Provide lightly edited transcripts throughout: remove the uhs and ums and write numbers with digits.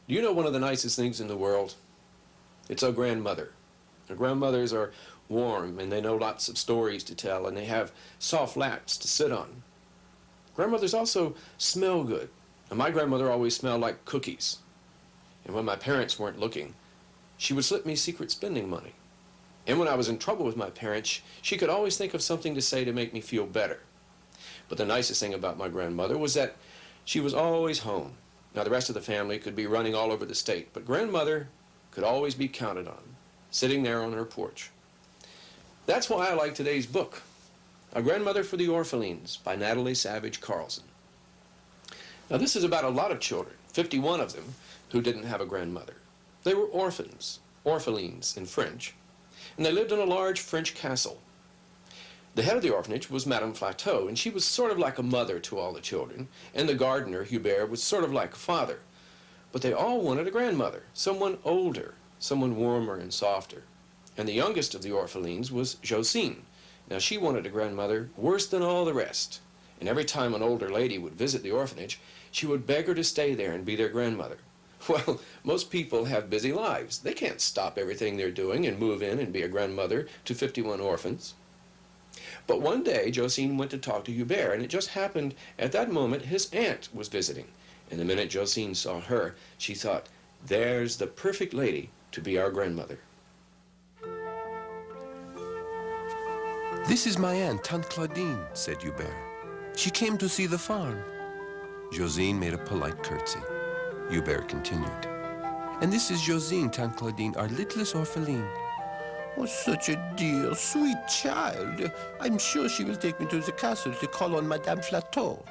Do you know one of the nicest things in the world? It's our grandmother. Our grandmothers are warm and they know lots of stories to tell and they have soft laps to sit on. Grandmothers also smell good. And my grandmother always smelled like cookies. And when my parents weren't looking, she would slip me secret spending money. And when I was in trouble with my parents, she could always think of something to say to make me feel better. But the nicest thing about my grandmother was that she was always home. Now, the rest of the family could be running all over the state, but grandmother could always be counted on, sitting there on her porch. That's why I like today's book, A Grandmother for the Orphelines by Natalie Savage Carlson. Now, this is about a lot of children, 51 of them, who didn't have a grandmother. They were orphans, orphelines in French, and they lived in a large French castle. The head of the orphanage was Madame Flateau, and she was sort of like a mother to all the children, and the gardener, Hubert, was sort of like a father. But they all wanted a grandmother, someone older, someone warmer and softer. And the youngest of the orphelines was Josine. Now, she wanted a grandmother worse than all the rest. And every time an older lady would visit the orphanage, she would beg her to stay there and be their grandmother. Well, most people have busy lives. They can't stop everything they're doing and move in and be a grandmother to 51 orphans. But one day, Josine went to talk to Hubert, and it just happened at that moment his aunt was visiting. And the minute Josine saw her, she thought, there's the perfect lady to be our grandmother. This is my aunt, Tante Claudine, said Hubert. She came to see the farm. Josine made a polite curtsy. Hubert continued. And this is Josine, Tante Claudine, our littlest orpheline. Oh, such a dear, sweet child. I'm sure she will take me to the castle to call on Madame Flateau.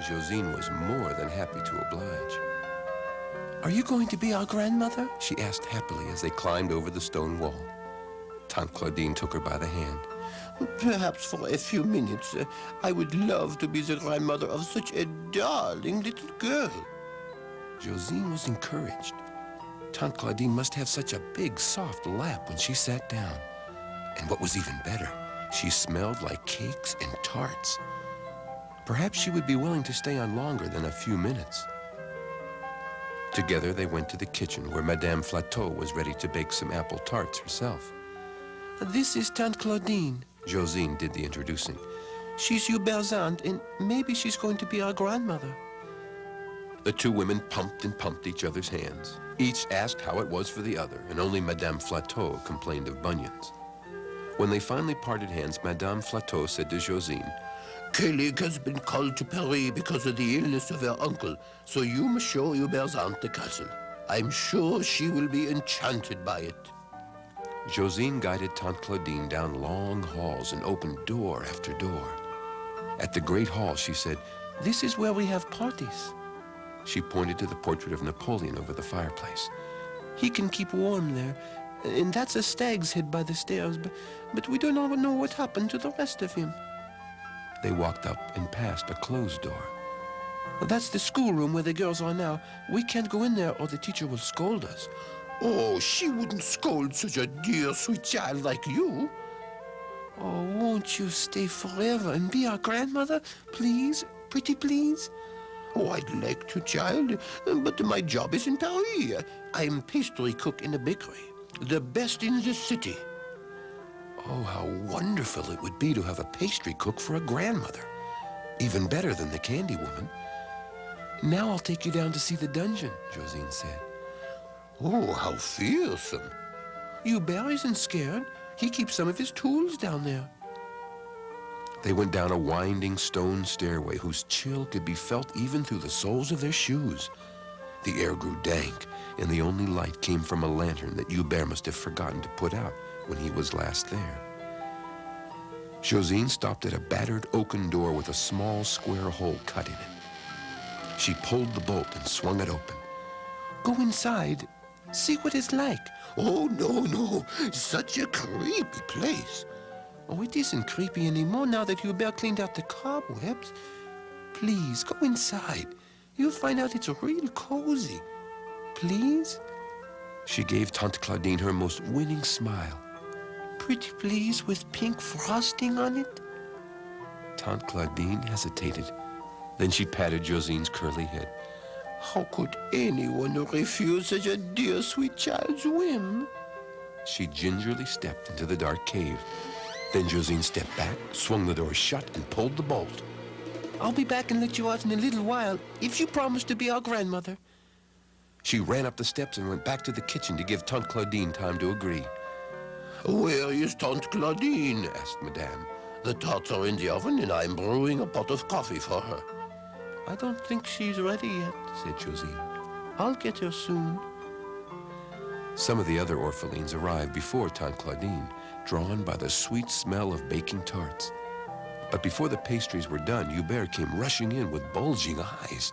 Josine was more than happy to oblige. Are you going to be our grandmother? She asked happily as they climbed over the stone wall. Tante Claudine took her by the hand. Perhaps for a few minutes. I would love to be the grandmother of such a darling little girl. Josine was encouraged. Tante Claudine must have such a big, soft lap when she sat down. And what was even better, she smelled like cakes and tarts. Perhaps she would be willing to stay on longer than a few minutes. Together, they went to the kitchen where Madame Flateau was ready to bake some apple tarts herself. This is Tante Claudine. Josine did the introducing. She's Hubert's aunt, and maybe she's going to be our grandmother. The two women pumped and pumped each other's hands. Each asked how it was for the other, and only Madame Flateau complained of bunions. When they finally parted hands, Madame Flateau said to Josine, Cowlick has been called to Paris because of the illness of her uncle, so you must show Hubert's aunt the castle. I'm sure she will be enchanted by it. Josine guided Tante Claudine down long halls and opened door after door. At the great hall, she said, This is where we have parties. She pointed to the portrait of Napoleon over the fireplace. He can keep warm there, and that's a stag's head by the stairs, but we do not know what happened to the rest of him. They walked up and past a closed door. That's the schoolroom where the girls are now. We can't go in there or the teacher will scold us. Oh, she wouldn't scold such a dear, sweet child like you. Oh, won't you stay forever and be our grandmother? Please, pretty please? Oh, I'd like to, child, but my job is in Paris. I'm pastry cook in a bakery, the best in the city. Oh, how wonderful it would be to have a pastry cook for a grandmother. Even better than the candy woman. Now I'll take you down to see the dungeon, Josine said. Oh, how fearsome. Hubert isn't scared. He keeps some of his tools down there. They went down a winding stone stairway whose chill could be felt even through the soles of their shoes. The air grew dank, and the only light came from a lantern that Hubert must have forgotten to put out when he was last there. Josine stopped at a battered oaken door with a small square hole cut in it. She pulled the bolt and swung it open. Go inside. See what it's like. Oh, no. Such a creepy place. Oh, it isn't creepy anymore now that Hubert cleaned out the cobwebs. Please, go inside. You'll find out it's real cozy. Please? She gave Tante Claudine her most winning smile. Pretty please with pink frosting on it? Tante Claudine hesitated. Then she patted Josine's curly head. How could anyone refuse such a dear, sweet child's whim? She gingerly stepped into the dark cave. Then Josine stepped back, swung the door shut, and pulled the bolt. I'll be back and let you out in a little while, if you promise to be our grandmother. She ran up the steps and went back to the kitchen to give Tante Claudine time to agree. Where is Tante Claudine? Asked Madame. The tarts are in the oven and I'm brewing a pot of coffee for her. I don't think she's ready yet, said Josine. I'll get her soon. Some of the other orphelines arrived before Tante Claudine, drawn by the sweet smell of baking tarts. But before the pastries were done, Hubert came rushing in with bulging eyes.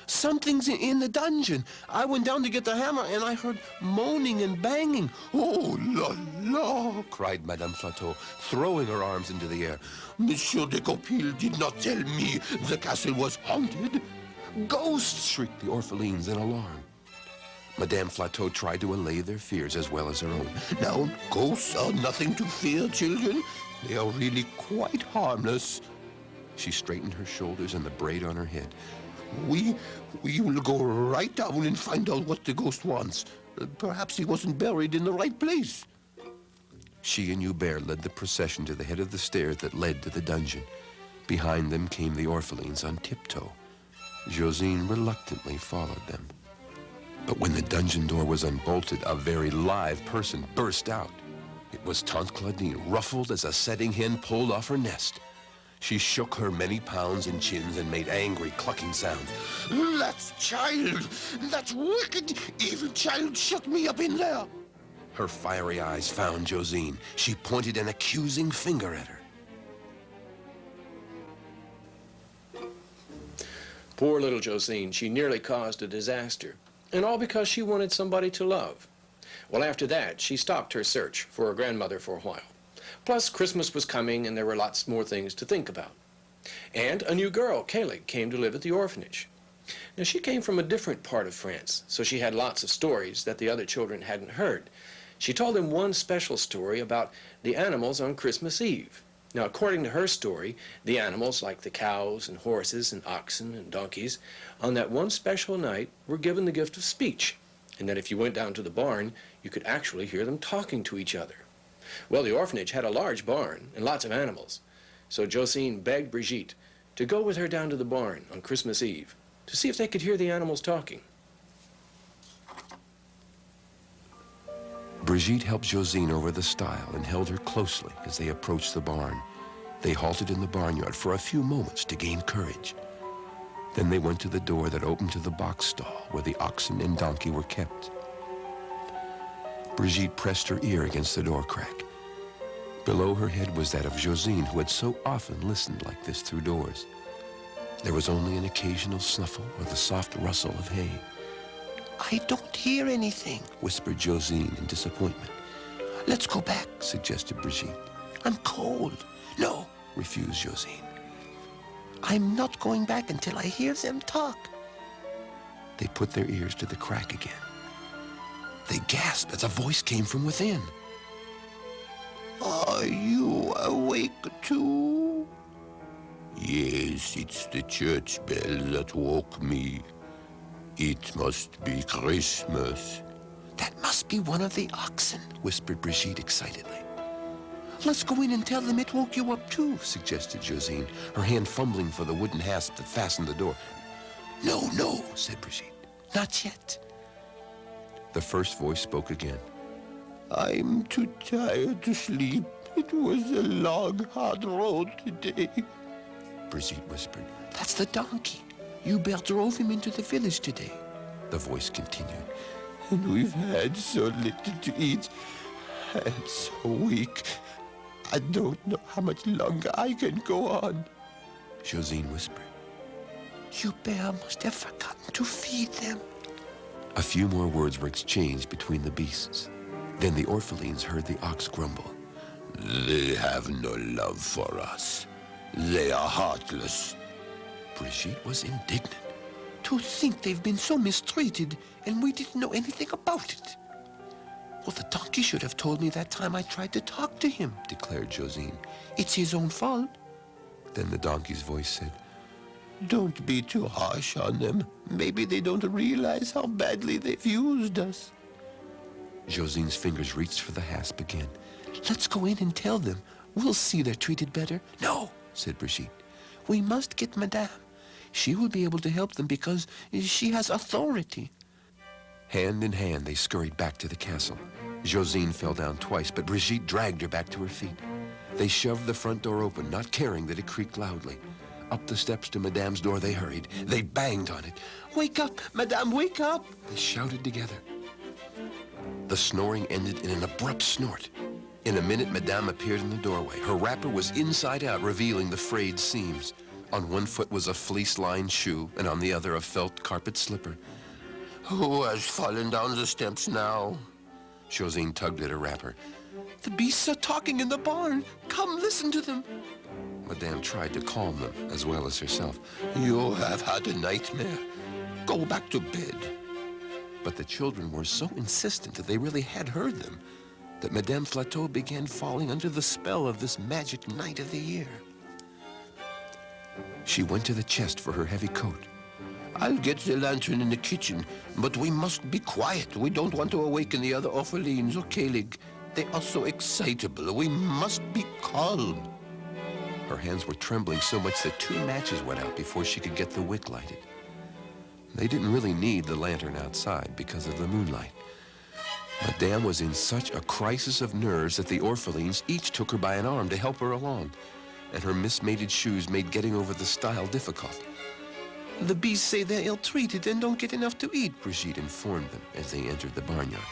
Something's in the dungeon. I went down to get the hammer and I heard moaning and banging. Oh, la la, cried Madame Flateau, throwing her arms into the air. Monsieur de Copil did not tell me the castle was haunted. Ghosts, shrieked the orphelines in alarm. Madame Flateau tried to allay their fears as well as her own. Now, ghosts are nothing to fear, children. They are really quite harmless. She straightened her shoulders and the braid on her head. We will go right down and find out what the ghost wants. Perhaps he wasn't buried in the right place. She and Hubert led the procession to the head of the stairs that led to the dungeon. Behind them came the orphelines on tiptoe. Josine reluctantly followed them. But when the dungeon door was unbolted, a very live person burst out. It was Tante Claudine, ruffled as a setting hen pulled off her nest. She shook her many pounds and chins and made angry, clucking sounds. That child! That wicked, evil child shut me up in there! Her fiery eyes found Josine. She pointed an accusing finger at her. Poor little Josine, she nearly caused a disaster. And all because she wanted somebody to love. Well, after that, she stopped her search for a grandmother for a while. Plus, Christmas was coming and there were lots more things to think about. And a new girl, Cowlick, came to live at the orphanage. Now, she came from a different part of France, so she had lots of stories that the other children hadn't heard. She told them one special story about the animals on Christmas Eve. Now, according to her story, the animals, like the cows and horses and oxen and donkeys, on that one special night were given the gift of speech, and that if you went down to the barn, you could actually hear them talking to each other. Well, the orphanage had a large barn and lots of animals, so Josine begged Brigitte to go with her down to the barn on Christmas Eve to see if they could hear the animals talking. Brigitte helped Josine over the stile and held her closely as they approached the barn. They halted in the barnyard for a few moments to gain courage. Then they went to the door that opened to the box stall where the oxen and donkey were kept. Brigitte pressed her ear against the door crack. Below her head was that of Josine, who had so often listened like this through doors. There was only an occasional snuffle or the soft rustle of hay. I don't hear anything, whispered Josine in disappointment. Let's go back, suggested Brigitte. I'm cold. No, refused Josine. I'm not going back until I hear them talk. They put their ears to the crack again. They gasped as a voice came from within. Are you awake too? Yes, it's the church bell that woke me. It must be Christmas. That must be one of the oxen, whispered Brigitte excitedly. Let's go in and tell them it woke you up too, suggested Josine, her hand fumbling for the wooden hasp that fastened the door. No, said Brigitte. Not yet. The first voice spoke again. I'm too tired to sleep. It was a long, hard road today. Brigitte whispered. That's the donkey. Hubert drove him into the village today. The voice continued. And we've had so little to eat. And so weak. I don't know how much longer I can go on. Josine whispered. Hubert must have forgotten to feed them. A few more words were exchanged between the beasts. Then the Orphelines heard the ox grumble. They have no love for us. They are heartless. Brigitte was indignant. To think they've been so mistreated, and we didn't know anything about it. Well, the donkey should have told me that time I tried to talk to him, declared Josine. It's his own fault. Then the donkey's voice said, Don't be too harsh on them. Maybe they don't realize how badly they've used us. Josine's fingers reached for the hasp again. Let's go in and tell them. We'll see they're treated better. No, said Brigitte. We must get Madame. She will be able to help them because she has authority. Hand in hand, they scurried back to the castle. Josine fell down twice, but Brigitte dragged her back to her feet. They shoved the front door open, not caring that it creaked loudly. Up the steps to Madame's door they hurried. They banged on it. Wake up, Madame, wake up! They shouted together. The snoring ended in an abrupt snort. In a minute, Madame appeared in the doorway. Her wrapper was inside out, revealing the frayed seams. On one foot was a fleece-lined shoe, and on the other a felt carpet slipper. Who has fallen down the steps now? Josine tugged at her wrapper. The beasts are talking in the barn. Come, listen to them. Madame tried to calm them, as well as herself. You have had a nightmare. Go back to bed. But the children were so insistent that they really had heard them, that Madame Flateau began falling under the spell of this magic night of the year. She went to the chest for her heavy coat. I'll get the lantern in the kitchen, but we must be quiet. We don't want to awaken the other Orphelines or Cowlick. They are so excitable. We must be calm. Her hands were trembling so much that 2 matches went out before she could get the wick lighted. They didn't really need the lantern outside because of the moonlight. Madame was in such a crisis of nerves that the Orphelines each took her by an arm to help her along, and her mismated shoes made getting over the stile difficult. The beasts say they're ill-treated and don't get enough to eat, Brigitte informed them as they entered the barnyard.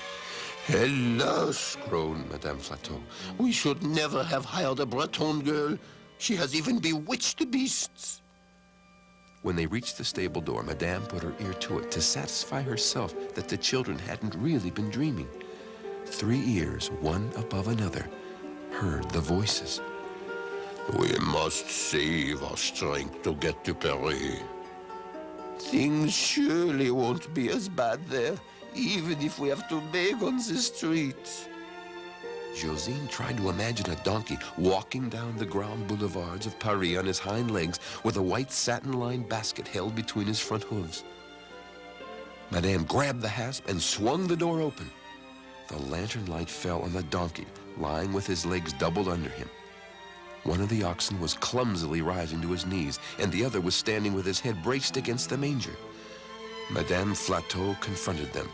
Hélas, groaned Madame Flateau. We should never have hired a Breton girl. She has even bewitched the beasts. When they reached the stable door, Madame put her ear to it to satisfy herself that the children hadn't really been dreaming. 3 ears, one above another, heard the voices. We must save our strength to get to Paris. Things surely won't be as bad there, even if we have to beg on the streets. Josine tried to imagine a donkey walking down the grand boulevards of Paris on his hind legs with a white satin-lined basket held between his front hooves. Madame grabbed the hasp and swung the door open. The lantern light fell on the donkey, lying with his legs doubled under him. One of the oxen was clumsily rising to his knees, and the other was standing with his head braced against the manger. Madame Flateau confronted them.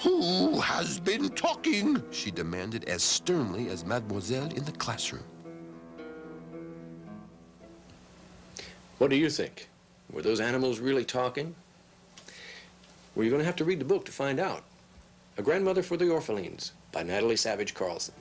Who has been talking? She demanded as sternly as Mademoiselle in the classroom. What do you think? Were those animals really talking? Well, you're going to have to read the book to find out. A Grandmother for the Orphelines by Natalie Savage Carlson.